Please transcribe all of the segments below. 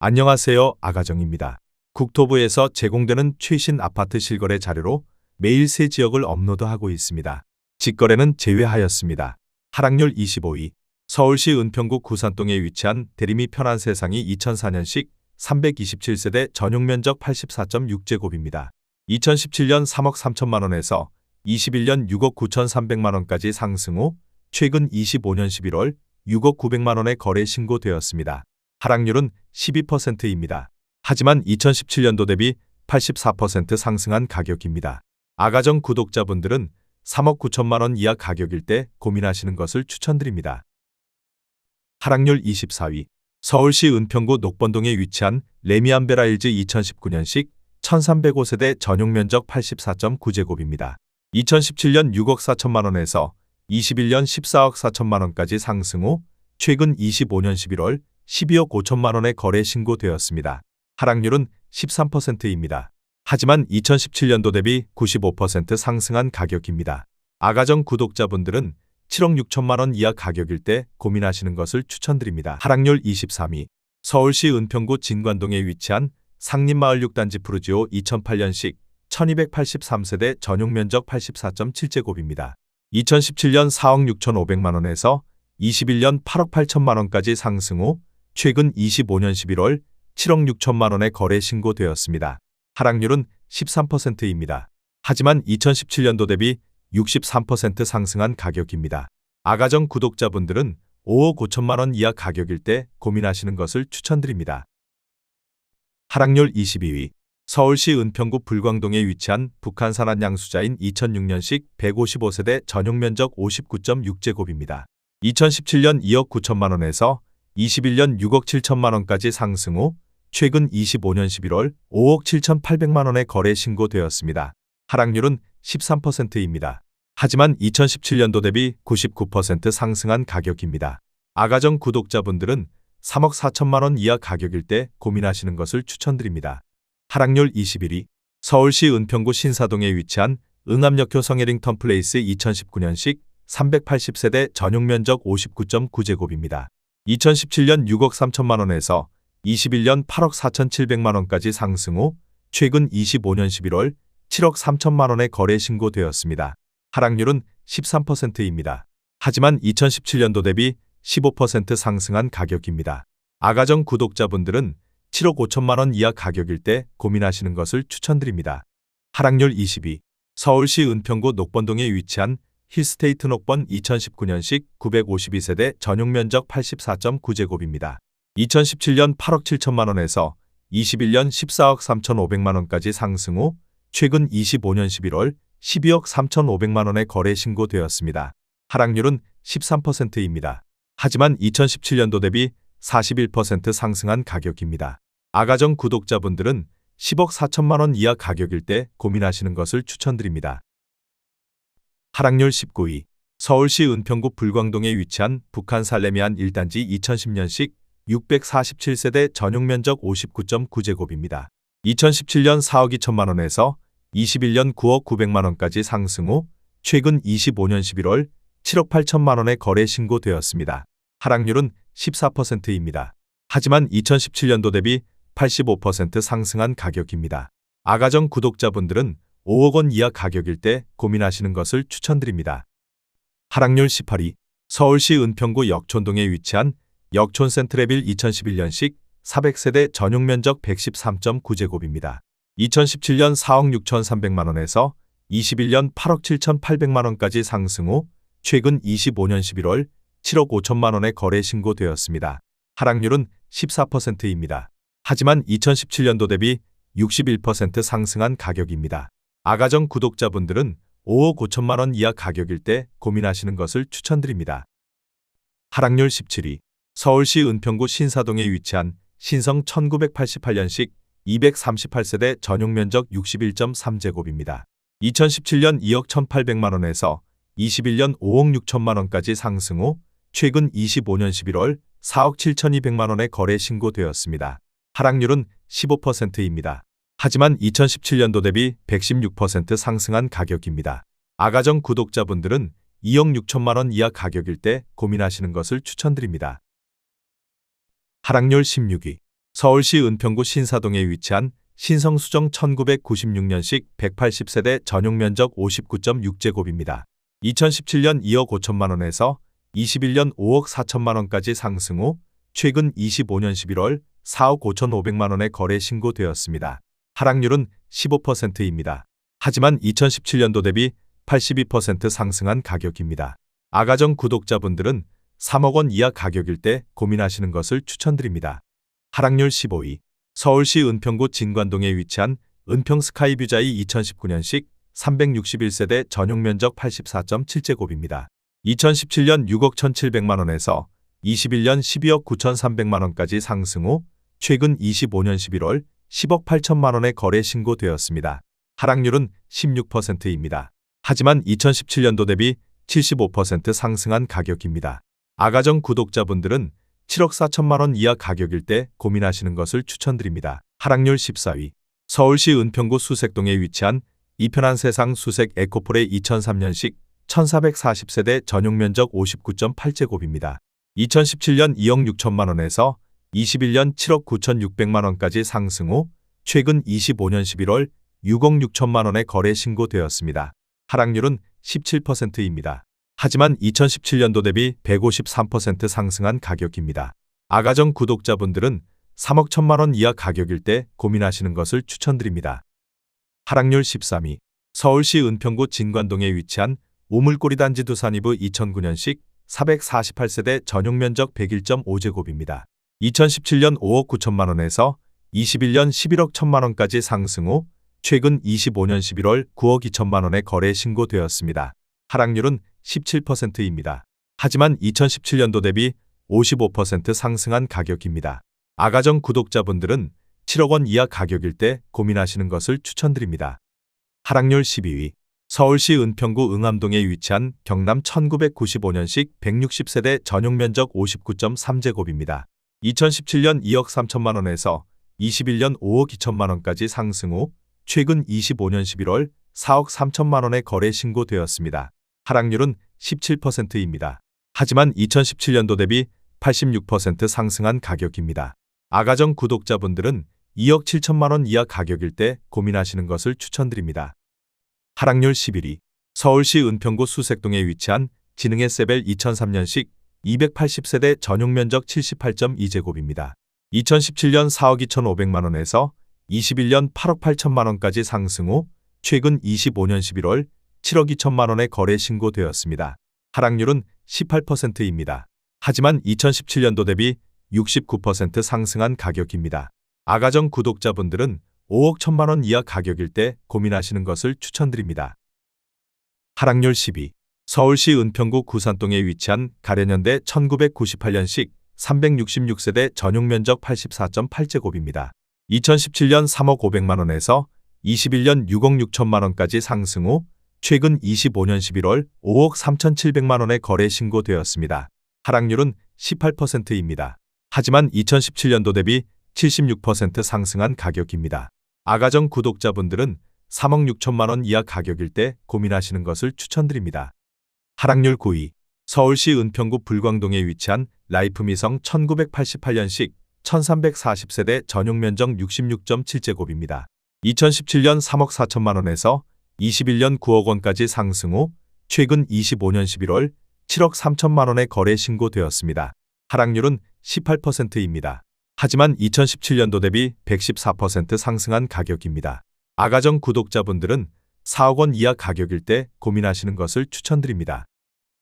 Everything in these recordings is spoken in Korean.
안녕하세요. 아가정입니다. 국토부에서 제공되는 최신 아파트 실거래 자료로 매일 새 지역을 업로드하고 있습니다. 직거래는 제외하였습니다. 하락률 25위. 서울시 은평구 구산동에 위치한 대림이 편한 세상이 2004년식 327세대 전용면적 84.6제곱입니다. 2017년 3억 3천만 원에서 21년 6억 9천3백만 원까지 상승 후 최근 25년 11월 6억 9백만 원의 거래 신고되었습니다. 하락률은 12%입니다. 하지만 2017년도 대비 84% 상승한 가격입니다. 아가정 구독자분들은 3억 9천만 원 이하 가격일 때 고민하시는 것을 추천드립니다. 하락률 24위. 서울시 은평구 녹번동에 위치한 레미안베라일즈 2019년식 1305세대 전용면적 84.9제곱입니다. 2017년 6억 4천만 원에서 21년 14억 4천만 원까지 상승 후 최근 25년 11월 12억 5천만 원의 거래 신고되었습니다. 하락률은 13%입니다. 하지만 2017년도 대비 95% 상승한 가격입니다. 아가정 구독자분들은 7억 6천만 원 이하 가격일 때 고민하시는 것을 추천드립니다. 하락률 23위. 서울시 은평구 진관동에 위치한 상림마을 6단지 푸르지오 2008년식 1283세대 전용면적 84.7제곱입니다. 2017년 4억 6천5백만 원에서 21년 8억 8천만 원까지 상승 후 최근 25년 11월 7억 6천만 원의 거래 신고되었습니다. 하락률은 13%입니다. 하지만 2017년도 대비 63% 상승한 가격입니다. 아가정 구독자분들은 5억 5천만 원 이하 가격일 때 고민하시는 것을 추천드립니다. 하락률 22위. 서울시 은평구 불광동에 위치한 북한산한 양수자인 2006년식 155세대 전용면적 59.6제곱입니다. 2017년 2억 9천만 원에서 21년 6억 7천만 원까지 상승 후 최근 25년 11월 5억 7천8백만 원의 거래 신고되었습니다. 하락률은 13%입니다. 하지만 2017년도 대비 99% 상승한 가격입니다. 아가정 구독자분들은 3억 4천만 원 이하 가격일 때 고민하시는 것을 추천드립니다. 하락률 21위. 서울시 은평구 신사동에 위치한 응암역효 성해링턴 플레이스 2019년식 380세대 전용면적 59.9제곱입니다. 2017년 6억 3천만 원에서 21년 8억 4천7백만 원까지 상승 후 최근 25년 11월 7억 3천만 원의 거래 신고되었습니다. 하락률은 13%입니다. 하지만 2017년도 대비 15% 상승한 가격입니다. 아가정 구독자분들은 7억 5천만 원 이하 가격일 때 고민하시는 것을 추천드립니다. 하락률 22. 서울시 은평구 녹번동에 위치한 힐스테이트 녹번 2019년식 952세대 전용면적 84.9제곱입니다. 2017년 8억 7천만 원에서 21년 14억 3천5백만 원까지 상승 후 최근 25년 11월 12억 3천5백만 원의 거래 신고되었습니다. 하락률은 13%입니다. 하지만 2017년도 대비 41% 상승한 가격입니다. 아가정 구독자분들은 10억 4천만 원 이하 가격일 때 고민하시는 것을 추천드립니다. 하락률 19위. 서울시 은평구 불광동에 위치한 북한 살레미안 1단지 2010년식 647세대 전용면적 59.9제곱입니다. 2017년 4억 2천만 원에서 21년 9억 9백만 원까지 상승 후 최근 25년 11월 7억 8천만 원의 거래 신고되었습니다. 하락률은 14%입니다. 하지만 2017년도 대비 85% 상승한 가격입니다. 아가정 구독자분들은 5억 원 이하 가격일 때 고민하시는 것을 추천드립니다. 하락률 18위. 서울시 은평구 역촌동에 위치한 역촌 센트레빌 2011년식 400세대 전용면적 113.9제곱입니다. 2017년 4억 6천3백만 원에서 21년 8억 7천8백만 원까지 상승 후 최근 25년 11월 7억 5천만 원의 거래 신고되었습니다. 하락률은 14%입니다. 하지만 2017년도 대비 61% 상승한 가격입니다. 아가정 구독자분들은 5억 5천만 원 이하 가격일 때 고민하시는 것을 추천드립니다. 하락률 17위. 서울시 은평구 신사동에 위치한 신성 1988년식 238세대 전용면적 61.3제곱입니다. 2017년 2억 1,800만 원에서 21년 5억 6천만 원까지 상승 후 최근 25년 11월 4억 7천2백만 원의 거래 신고되었습니다. 하락률은 15%입니다. 하지만 2017년도 대비 116% 상승한 가격입니다. 아가정 구독자분들은 2억 6천만 원 이하 가격일 때 고민하시는 것을 추천드립니다. 하락률 16위. 서울시 은평구 신사동에 위치한 신성수정 1996년식 180세대 전용 면적 59.6제곱입니다. 2017년 2억 5천만 원에서 21년 5억 4천만 원까지 상승 후 최근 25년 11월 4억 5천5백만 원에 거래 신고되었습니다. 하락률은 15%입니다. 하지만 2017년도 대비 82% 상승한 가격입니다. 아가정 구독자분들은 3억 원 이하 가격일 때 고민하시는 것을 추천드립니다. 하락률 15위. 서울시 은평구 진관동에 위치한 은평 스카이뷰자이 2019년식 361세대 전용 면적 84.7제곱입니다. 2017년 6억 1,700만 원에서 21년 12억 9,300만 원까지 상승 후 최근 25년 11월 10억 8천만 원에 거래 신고되었습니다. 하락률은 16%입니다. 하지만 2017년도 대비 75% 상승한 가격입니다. 아가정 구독자분들은 7억 4천만 원 이하 가격일 때 고민하시는 것을 추천드립니다. 하락률 14위. 서울시 은평구 수색동에 위치한 이편한 세상 수색 에코폴의 2003년식 1440세대 전용 면적 59.8제곱입니다. 2017년 2억 6천만 원에서 21년 7억 9천6백만 원까지 상승 후 최근 25년 11월 6억 6천만 원에 거래 신고되었습니다. 하락률은 17%입니다. 하지만 2017년도 대비 153% 상승한 가격입니다. 아가정 구독자분들은 3억 1천만 원 이하 가격일 때 고민하시는 것을 추천드립니다. 하락률 13위. 서울시 은평구 진관동에 위치한 우물꼬리 단지 두산이브 2009년식 448세대 전용 면적 101.5제곱입니다. 2017년 5억 9천만 원에서 21년 11억 1천만 원까지 상승 후 최근 25년 11월 9억 2천만 원에 거래 신고되었습니다. 하락률은 17%입니다. 하지만 2017년도 대비 55% 상승한 가격입니다. 아가정 구독자분들은 7억 원 이하 가격일 때 고민하시는 것을 추천드립니다. 하락률 12위. 서울시 은평구 응암동에 위치한 경남 1995년식 160세대 전용 면적 59.3제곱입니다. 2017년 2억 3천만 원에서 21년 5억 2천만 원까지 상승 후 최근 25년 11월 4억 3천만 원에 거래 신고되었습니다. 하락률은 17%입니다. 하지만 2017년도 대비 86% 상승한 가격입니다. 아가정 구독자분들은 2억 7천만 원 이하 가격일 때 고민하시는 것을 추천드립니다. 하락률 11위. 서울시 은평구 수색동에 위치한 진흥의 세벨 2003년식 280세대 전용 면적 78.2제곱입니다. 2017년 4억 2천5백만 원에서 21년 8억 8천만 원까지 상승 후 최근 25년 11월 7억 2천만 원에 거래 신고되었습니다. 하락률은 18%입니다. 하지만 2017년도 대비 69% 상승한 가격입니다. 아가정 구독자분들은 5억 1천만 원 이하 가격일 때 고민하시는 것을 추천드립니다. 하락률 10위. 서울시 은평구 구산동에 위치한 가련현대 1998년식 366세대 전용 면적 84.8제곱입니다. 2017년 3억 5백만 원에서 21년 6억 6천만 원까지 상승 후 최근 25년 11월 5억 3천7백만 원에 거래 신고되었습니다. 하락률은 18%입니다. 하지만 2017년도 대비 76% 상승한 가격입니다. 아가정 구독자분들은 3억 6천만 원 이하 가격일 때 고민하시는 것을 추천드립니다. 하락률 9위. 서울시 은평구 불광동에 위치한 라이프미성 1988년식 1340세대 전용 면적 66.7제곱입니다. 2017년 3억 4천만 원에서 21년 9억 원까지 상승 후 최근 25년 11월 7억 3천만 원에 거래 신고되었습니다. 하락률은 18%입니다. 하지만 2017년도 대비 114% 상승한 가격입니다. 아가정 구독자분들은 4억 원 이하 가격일 때 고민하시는 것을 추천드립니다.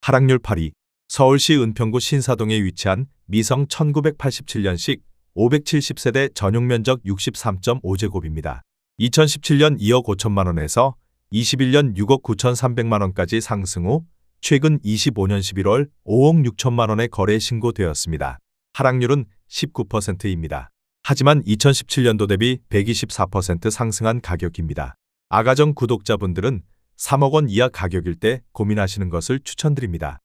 하락률 8위. 서울시 은평구 신사동에 위치한 미성 1987년식 570세대 전용 면적 63.5제곱입니다. 2017년 2억 5천만 원에서 21년 6억 9천3백만 원까지 상승 후 최근 25년 11월 5억 6천만 원에 거래 신고되었습니다. 하락률은 19%입니다. 하지만 2017년도 대비 124% 상승한 가격입니다. 아가정 구독자분들은 3억 원 이하 가격일 때 고민하시는 것을 추천드립니다.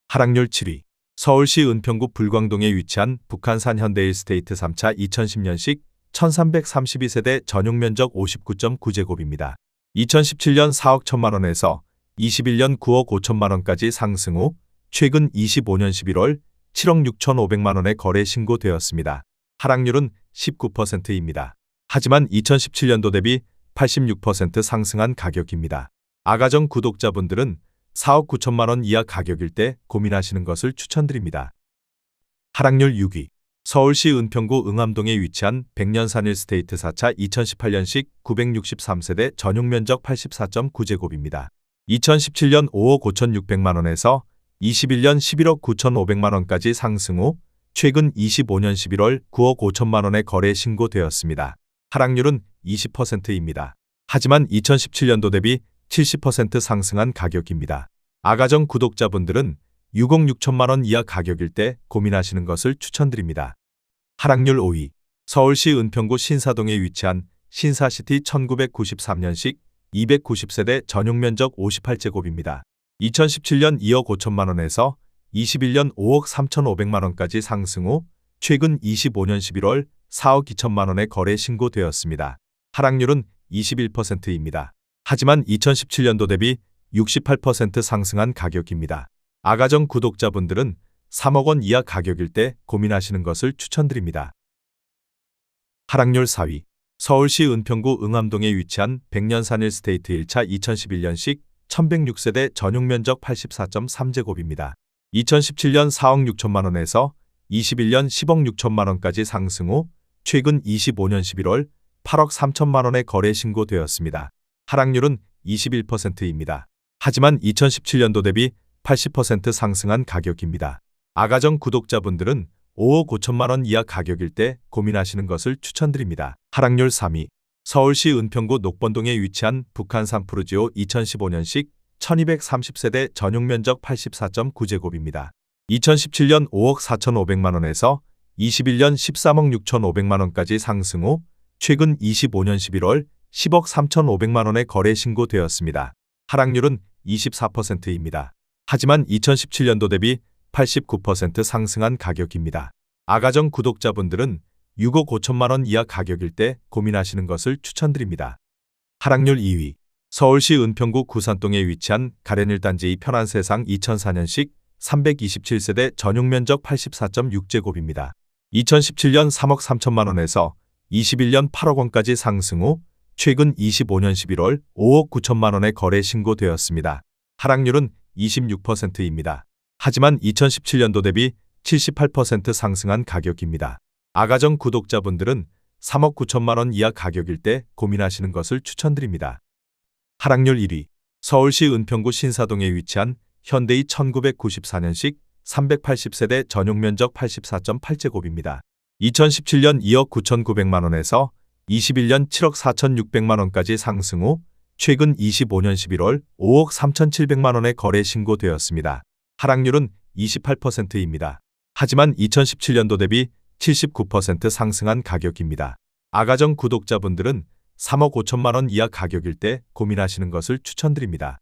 하락률 7위. 서울시 은평구 불광동에 위치한 북한산 현대일스테이트 3차 2010년식 1332세대 전용 면적 59.9제곱입니다. 2017년 4억 1천만 원에서 21년 9억 5천만 원까지 상승 후 최근 25년 11월 7억 6천5백만 원에 거래 신고되었습니다. 하락률은 19%입니다. 하지만 2017년도 대비 86% 상승한 가격입니다. 아가정 구독자분들은 4억 9천만 원 이하 가격일 때 고민하시는 것을 추천드립니다. 하락률 6위. 서울시 은평구 응암동에 위치한 백년산 1스테이트 4차 2018년식 963세대 전용 면적 84.9제곱입니다. 2017년 5억 5,600만 원에서 21년 11억 9,500만 원까지 상승 후 최근 25년 11월 9억 5천만 원에 거래 신고되었습니다. 하락률은 20%입니다. 하지만 2017년도 대비 70% 상승한 가격입니다. 아가정 구독자분들은 6억 6천만 원 이하 가격일 때 고민하시는 것을 추천드립니다. 하락률 5위. 서울시 은평구 신사동에 위치한 신사시티 1993년식 290세대 전용 면적 58제곱입니다. 2017년 2억 5천만 원에서 21년 5억 3,500만 원까지 상승 후 최근 25년 11월 4억 2천만 원에 거래 신고되었습니다. 하락률은 21%입니다. 하지만 2017년도 대비 68% 상승한 가격입니다. 아가정 구독자분들은 3억 원 이하 가격일 때 고민하시는 것을 추천드립니다. 하락률 4위. 서울시 은평구 응암동에 위치한 백년산 1스테이트 1차 2011년식 1106세대 전용 면적 84.3제곱입니다. 2017년 4억 6천만 원에서 21년 10억 6천만 원까지 상승 후 최근 25년 11월 8억 3천만 원에 거래 신고되었습니다. 하락률은 21%입니다. 하지만 2017년도 대비 80% 상승한 가격입니다. 아가정 구독자분들은 5억 5천만 원 이하 가격일 때 고민하시는 것을 추천드립니다. 하락률 3위. 서울시 은평구 녹번동에 위치한 북한산 푸르지오 2015년식 1230세대 전용 면적 84.9제곱입니다. 2017년 5억 4,500만 원에서 21년 13억 6,500만 원까지 상승 후 최근 25년 11월 10억 3,500만 원에 거래 신고되었습니다. 하락률은 24%입니다. 하지만 2017년도 대비 89% 상승한 가격입니다. 아가정 구독자분들은 6억 5천만 원 이하 가격일 때 고민하시는 것을 추천드립니다. 하락률 2위. 서울시 은평구 구산동에 위치한 가렌 1단지 편안세상 2004년식 327세대 전용 면적 84.6제곱입니다. 2017년 3억 3천만 원에서 21년 8억 원까지 상승 후 최근 25년 11월 5억 9천만 원에 거래 신고되었습니다. 하락률은 26%입니다. 하지만 2017년도 대비 78% 상승한 가격입니다. 아가정 구독자분들은 3억 9천만 원 이하 가격일 때 고민하시는 것을 추천드립니다. 하락률 1위. 서울시 은평구 신사동에 위치한 현대이 1994년식 380세대 전용 면적 84.8제곱입니다. 2017년 2억 9,900만 원에서 21년 7억 4,600만 원까지 상승 후 최근 25년 11월 5억 3,700만 원에 거래 신고되었습니다. 하락률은 28%입니다. 하지만 2017년도 대비 79% 상승한 가격입니다. 아가정 구독자분들은 3억 5천만 원 이하 가격일 때 고민하시는 것을 추천드립니다.